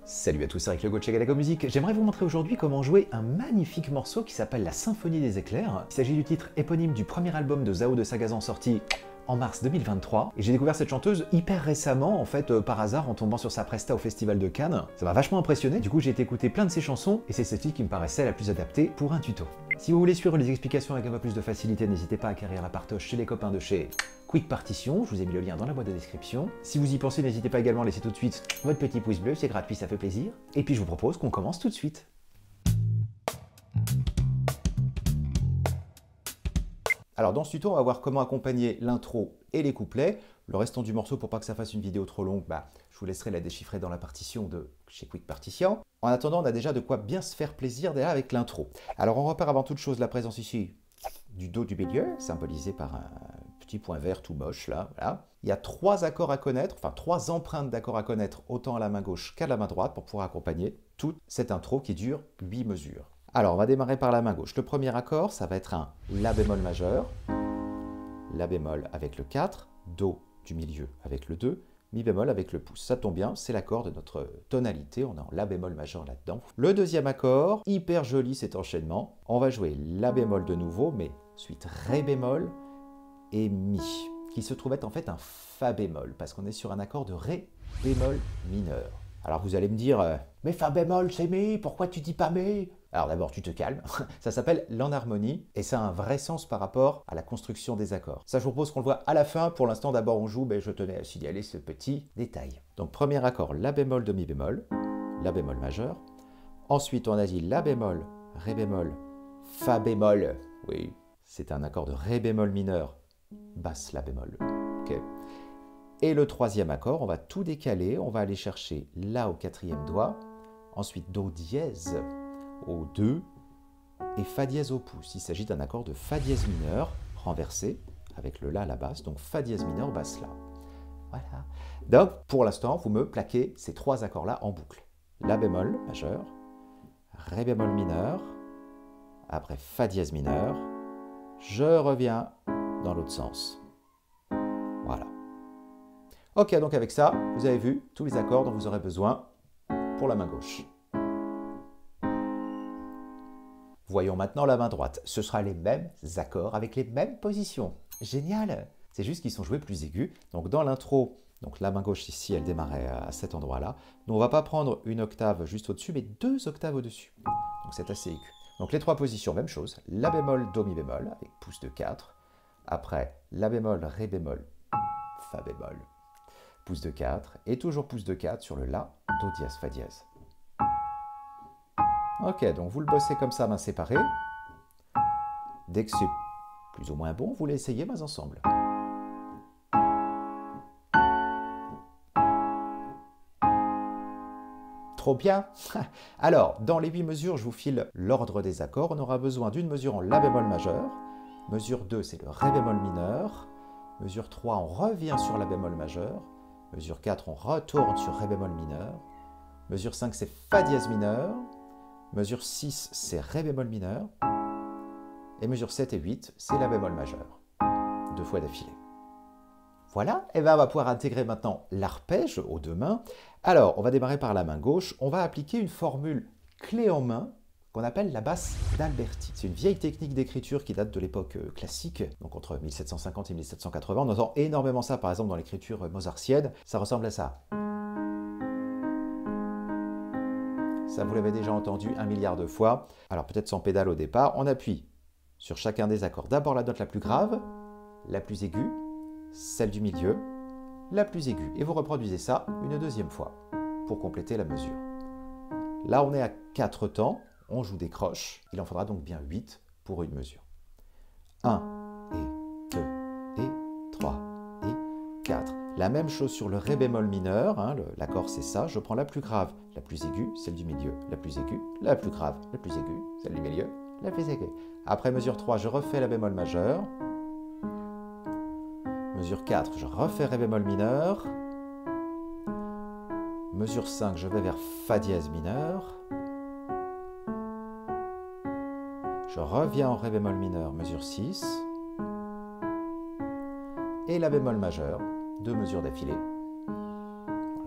Salut à tous, c'est Eric Legault de chez Galago Music. J'aimerais vous montrer aujourd'hui comment jouer un magnifique morceau qui s'appelle La Symphonie des éclairs. Il s'agit du titre éponyme du premier album de Zao de Sagazan sorti en mars 2023. Et j'ai découvert cette chanteuse hyper récemment, en fait, par hasard, en tombant sur sa presta au Festival de Cannes. Ça m'a vachement impressionné, du coup j'ai été écouter plein de ses chansons, et c'est celle-ci qui me paraissait la plus adaptée pour un tuto. Si vous voulez suivre les explications avec un peu plus de facilité, n'hésitez pas à acquérir la partoche chez les copains de chez Quick Partition, je vous ai mis le lien dans la boîte de description. Si vous y pensez, n'hésitez pas également à laisser tout de suite votre petit pouce bleu, c'est gratuit, ça fait plaisir. Et puis je vous propose qu'on commence tout de suite. Alors dans ce tuto, on va voir comment accompagner l'intro et les couplets. Le restant du morceau, pour pas que ça fasse une vidéo trop longue, je vous laisserai la déchiffrer dans la partition de chez Quick Partition. En attendant, on a déjà de quoi bien se faire plaisir déjà avec l'intro. Alors on repère avant toute chose la présence ici du Do du milieu, symbolisé par un petit point vert tout moche là. Voilà. Il y a 3 accords à connaître, enfin 3 empreintes d'accords à connaître, autant à la main gauche qu'à la main droite, pour pouvoir accompagner toute cette intro qui dure 8 mesures. Alors on va démarrer par la main gauche. Le premier accord, ça va être un La bémol majeur, La bémol avec le 4, Do du milieu avec le 2, Mi bémol avec le pouce. Ça tombe bien, c'est l'accord de notre tonalité, on est en La bémol majeur là-dedans. Le deuxième accord, hyper joli cet enchaînement, on va jouer La bémol de nouveau, mais ensuite Ré bémol et Mi, qui se trouve être en fait un Fa bémol, parce qu'on est sur un accord de Ré bémol mineur. Alors vous allez me dire, mais Fa bémol c'est Mi, pourquoi tu dis pas Mi? Alors d'abord, tu te calmes, ça s'appelle l'enharmonie et ça a un vrai sens par rapport à la construction des accords. Ça, je vous propose qu'on le voit à la fin. Pour l'instant, d'abord, on joue, mais je tenais à signaler ce petit détail. Donc, premier accord, La bémol de Mi bémol, La bémol majeur. Ensuite, on a dit La bémol, Ré bémol, Fa bémol. Oui, c'est un accord de Ré bémol mineur, basse La bémol. Ok. Et le troisième accord, on va tout décaler, on va aller chercher La au 4e doigt, ensuite Do dièse au 2 et Fa dièse au pouce. Il s'agit d'un accord de Fa dièse mineur renversé avec le La à la basse, donc Fa dièse mineur, basse La. Voilà. Donc pour l'instant, vous me plaquez ces 3 accords-là en boucle. La bémol majeur, Ré bémol mineur, après Fa dièse mineur, je reviens dans l'autre sens. Voilà. Ok, donc avec ça, vous avez vu tous les accords dont vous aurez besoin pour la main gauche. Voyons maintenant la main droite. Ce sera les mêmes accords avec les mêmes positions. Génial! C'est juste qu'ils sont joués plus aigus. Donc dans l'intro, donc la main gauche ici, elle démarrait à cet endroit-là. Donc on ne va pas prendre une octave juste au-dessus, mais 2 octaves au-dessus. Donc c'est assez aigu. Donc les 3 positions, même chose. La bémol, Do, Mi bémol, avec pouce de 4. Après, La bémol, Ré bémol, Fa bémol, pouce de 4. Et toujours pouce de 4 sur le La, Do dièse, Fa dièse. Ok, donc vous le bossez comme ça, main séparée. Dès que c'est plus ou moins bon, vous l'essayez mains ensemble. Trop bien. Alors, dans les 8 mesures, je vous file l'ordre des accords. On aura besoin d'une mesure en La bémol majeur. Mesure 2, c'est le Ré bémol mineur. Mesure 3, on revient sur La bémol majeur. Mesure 4, on retourne sur Ré bémol mineur. Mesure 5, c'est Fa dièse mineur. Mesure 6, c'est Ré bémol mineur. Et mesure 7 et 8, c'est La bémol majeur. 2 fois d'affilée. Voilà, et bien on va pouvoir intégrer maintenant l'arpège aux 2 mains. Alors, on va démarrer par la main gauche. On va appliquer une formule clé en main qu'on appelle la basse d'Alberti. C'est une vieille technique d'écriture qui date de l'époque classique, donc entre 1750 et 1780. On entend énormément ça, par exemple, dans l'écriture mozartienne. Ça ressemble à ça. Ça, vous l'avez déjà entendu 1 milliard de fois. Alors peut-être sans pédale au départ. On appuie sur chacun des accords. D'abord la note la plus grave, la plus aiguë, celle du milieu, la plus aiguë. Et vous reproduisez ça une 2e fois pour compléter la mesure. Là, on est à 4 temps. On joue des croches. Il en faudra donc bien 8 pour une mesure. 1 et 2 et 3 et 4. La même chose sur le Ré bémol mineur, hein, l'accord c'est ça, je prends la plus grave, la plus aiguë, celle du milieu, la plus aiguë, la plus grave, la plus aiguë, celle du milieu, la plus aiguë. Après mesure 3, je refais La bémol majeur. Mesure 4, je refais Ré bémol mineur. Mesure 5, je vais vers Fa dièse mineur. Je reviens en Ré bémol mineur, mesure 6. Et La bémol majeur. 2 mesures d'affilée.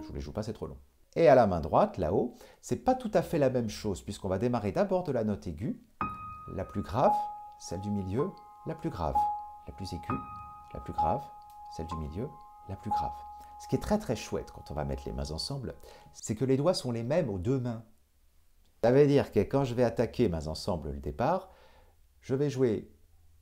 Je vous les joue pas, c'est trop long. Et à la main droite, là-haut, c'est pas tout à fait la même chose, puisqu'on va démarrer d'abord de la note aiguë, la plus grave, celle du milieu, la plus grave, la plus aiguë, la plus grave, celle du milieu, la plus grave. Ce qui est très très chouette quand on va mettre les mains ensemble, c'est que les doigts sont les mêmes aux deux mains. Ça veut dire que quand je vais attaquer mains ensemble le départ, je vais jouer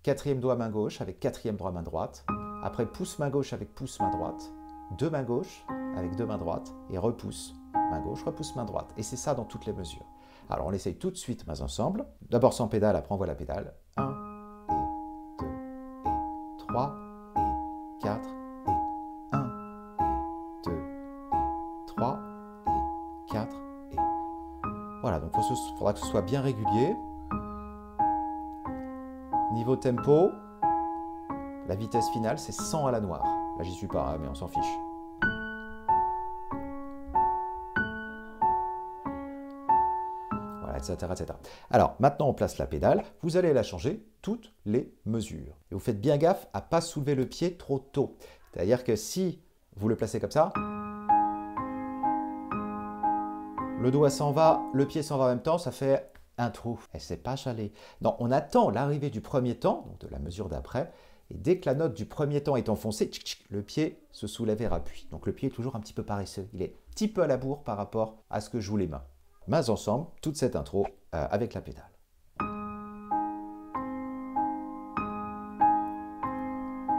quatrième doigt main gauche avec quatrième doigt main droite, après pouce main gauche avec pouce main droite, deux mains gauche avec deux mains droites, et repousse main gauche, repousse main droite. Et c'est ça dans toutes les mesures. Alors on essaye tout de suite mains ensemble, d'abord sans pédale, après on voit la pédale. 1 et 2 et 3 et 4 et 1 et 2 et 3 et 4 et... Voilà, donc il faudra que ce soit bien régulier. Niveau tempo, la vitesse finale c'est 100 à la noire. Là j'y suis pas, hein, mais on s'en fiche. Voilà, etc., etc. Alors maintenant on place la pédale, vous allez la changer toutes les mesures. Et vous faites bien gaffe à ne pas soulever le pied trop tôt. C'est-à-dire que si vous le placez comme ça, le doigt s'en va, le pied s'en va en même temps, ça fait un trou. Et c'est pas chalet. Non, on attend l'arrivée du premier temps, donc de la mesure d'après, et dès que la note du premier temps est enfoncée, le pied se soulève et rappuie. Donc le pied est toujours un petit peu paresseux. Il est un petit peu à la bourre par rapport à ce que jouent les mains. Mains ensemble, toute cette intro avec la pédale.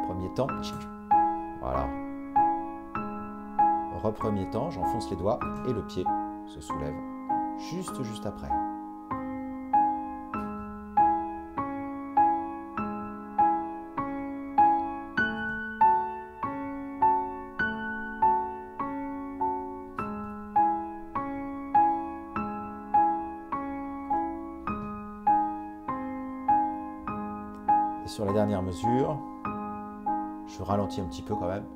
Premier temps, voilà. Repremier temps, j'enfonce les doigts et le pied se soulève juste après. Et sur la dernière mesure, je ralentis un petit peu quand même.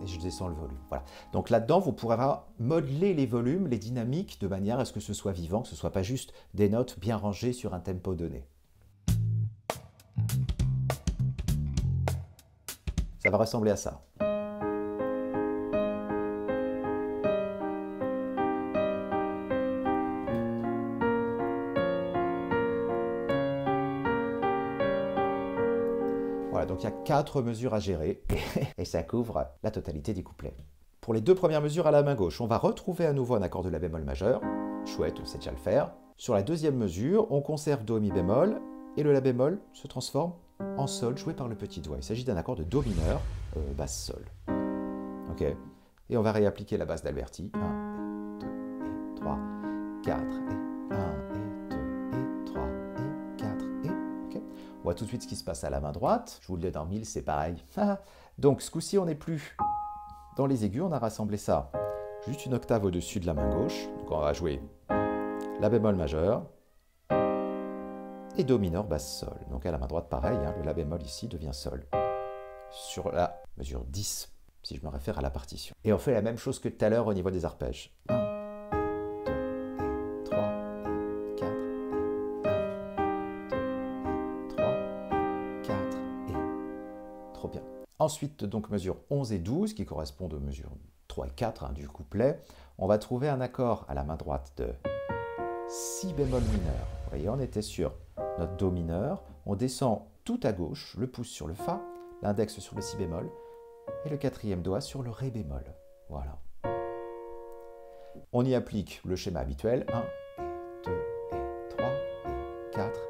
Et je descends le volume. Voilà. Donc là-dedans, vous pourrez modeler les volumes, les dynamiques, de manière à ce que ce soit vivant, que ce ne soit pas juste des notes bien rangées sur un tempo donné. Ça va ressembler à ça. Voilà, donc il y a 4 mesures à gérer et ça couvre la totalité du couplet. Pour les 2 premières mesures à la main gauche, on va retrouver à nouveau un accord de la bémol majeur. Chouette, on sait déjà le faire. Sur la deuxième mesure, on conserve do mi bémol et le la bémol se transforme en sol joué par le petit doigt. Il s'agit d'un accord de do mineur, basse sol. Ok. Et on va réappliquer la basse d'Alberti. 1, 2 et 3, 4 et 1 et 2 et 3 et 4 et... Ok. On voit tout de suite ce qui se passe à la main droite. Je vous le dis dans 1000, c'est pareil. Donc ce coup-ci, on n'est plus dans les aigus. On a rassemblé ça juste une octave au-dessus de la main gauche. Donc on va jouer la bémol majeur et do mineur basse sol. Donc à la main droite, pareil, hein, le la bémol ici devient sol. Sur la mesure 10, si je me réfère à la partition. Et on fait la même chose que tout à l'heure au niveau des arpèges. 1, 2, et 3, et 4, et 1, 2, et 3, et 4, et... Trop bien. Ensuite, donc mesure 11 et 12, qui correspondent aux mesures 3 et 4 hein, du couplet. On va trouver un accord à la main droite de si bémol mineur. Vous voyez, on était sur notre do mineur. On descend tout à gauche, le pouce sur le fa, l'index sur le si bémol, et le quatrième doigt sur le ré bémol. Voilà. On y applique le schéma habituel, 1, et 2, et 3, et 4,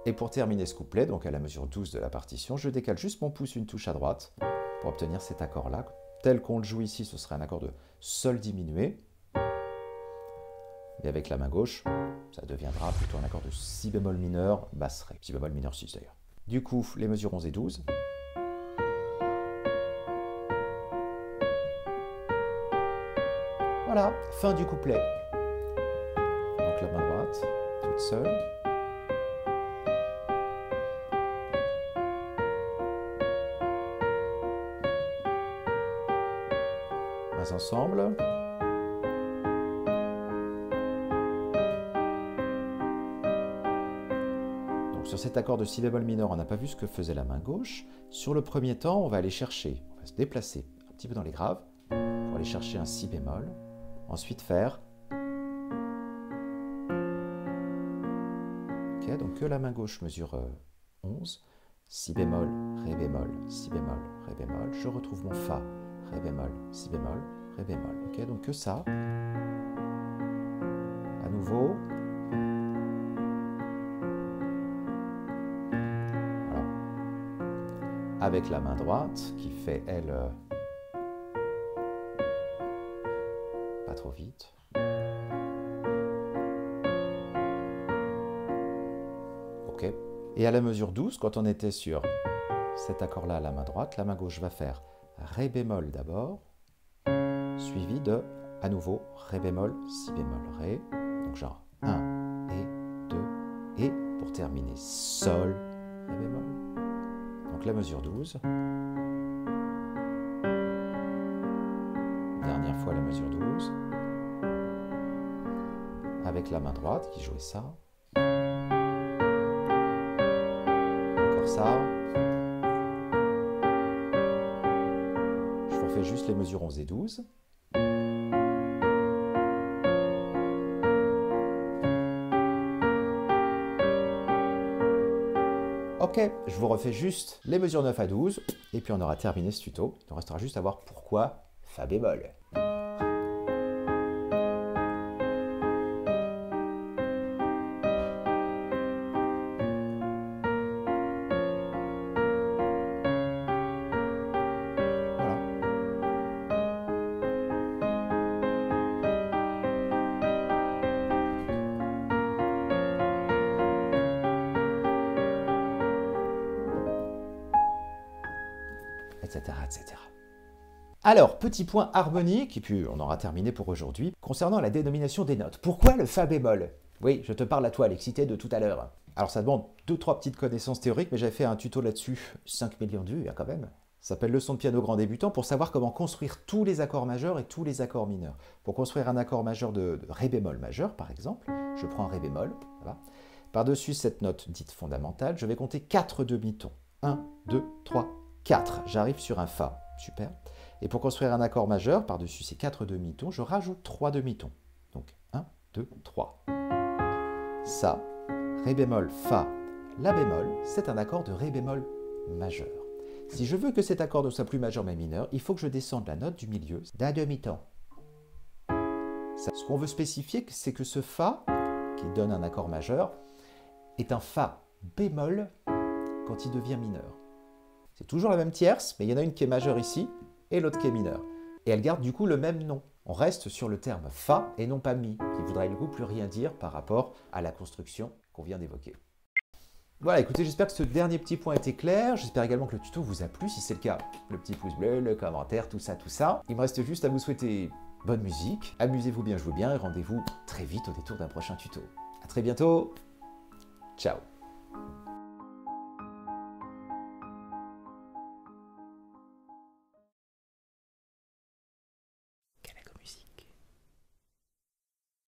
et pour terminer ce couplet, donc à la mesure 12 de la partition, je décale juste mon pouce une touche à droite pour obtenir cet accord-là. Tel qu'on le joue ici, ce serait un accord de sol diminué. Et avec la main gauche, ça deviendra plutôt un accord de si bémol mineur, basse ré. Si bémol mineur 6 d'ailleurs. Du coup, les mesures 11 et 12. Voilà, fin du couplet. Donc la main droite, toute seule. Mains ensemble. Donc sur cet accord de si bémol mineur, on n'a pas vu ce que faisait la main gauche. Sur le premier temps, on va aller chercher, on va se déplacer un petit peu dans les graves. aller chercher un si bémol, ensuite faire. Ok, donc que la main gauche mesure 11, si bémol, ré bémol, si bémol, ré bémol, je retrouve mon fa, ré bémol, si bémol, ré bémol. Ok, donc que ça. À nouveau. Voilà. Avec la main droite qui fait, elle, pas trop vite. Ok. Et à la mesure 12, quand on était sur cet accord-là à la main droite, la main gauche va faire ré bémol d'abord, suivi de, à nouveau, ré bémol, si bémol, ré. Donc genre 1 et 2 et pour terminer sol, ré bémol. Donc la mesure 12. Dernière fois la mesure 12. Avec la main droite qui jouait ça. Encore ça. Je vous refais juste les mesures 11 et 12. Ok, je vous refais juste les mesures 9 à 12, et puis on aura terminé ce tuto. Il nous restera juste à voir pourquoi fa bémol. Etc., etc. Alors, petit point harmonique, et puis on aura terminé pour aujourd'hui, concernant la dénomination des notes. Pourquoi le fa bémol? Oui, je te parle à toi, l'excité de tout à l'heure. Alors ça demande 2-3 petites connaissances théoriques, mais j'avais fait un tuto là-dessus, 5 millions de vues, quand même. Ça s'appelle Leçon de piano grand débutant, pour savoir comment construire tous les accords majeurs et tous les accords mineurs. Pour construire un accord majeur de ré bémol majeur, par exemple, je prends un ré bémol, voilà. Par-dessus cette note dite fondamentale, je vais compter 4 demi-tons. 1, 2, 3, 4. J'arrive sur un fa. Super. Et pour construire un accord majeur, par-dessus ces 4 demi-tons, je rajoute 3 demi-tons. Donc 1, 2, 3. Ça, ré bémol, fa, la bémol, c'est un accord de ré bémol majeur. Si je veux que cet accord ne soit plus majeur mais mineur, il faut que je descende la note du milieu d'un demi-ton. Ce qu'on veut spécifier, c'est que ce fa, qui donne un accord majeur, est un fa bémol quand il devient mineur. C'est toujours la même tierce, mais il y en a une qui est majeure ici et l'autre qui est mineure. Et elle garde du coup le même nom. On reste sur le terme fa et non pas mi, qui voudrait du coup plus rien dire par rapport à la construction qu'on vient d'évoquer. Voilà, écoutez, j'espère que ce dernier petit point était clair. J'espère également que le tuto vous a plu. Si c'est le cas, le petit pouce bleu, le commentaire, tout ça, tout ça. Il me reste juste à vous souhaiter bonne musique. Amusez-vous bien, jouez bien et rendez-vous très vite au détour d'un prochain tuto. À très bientôt. Ciao.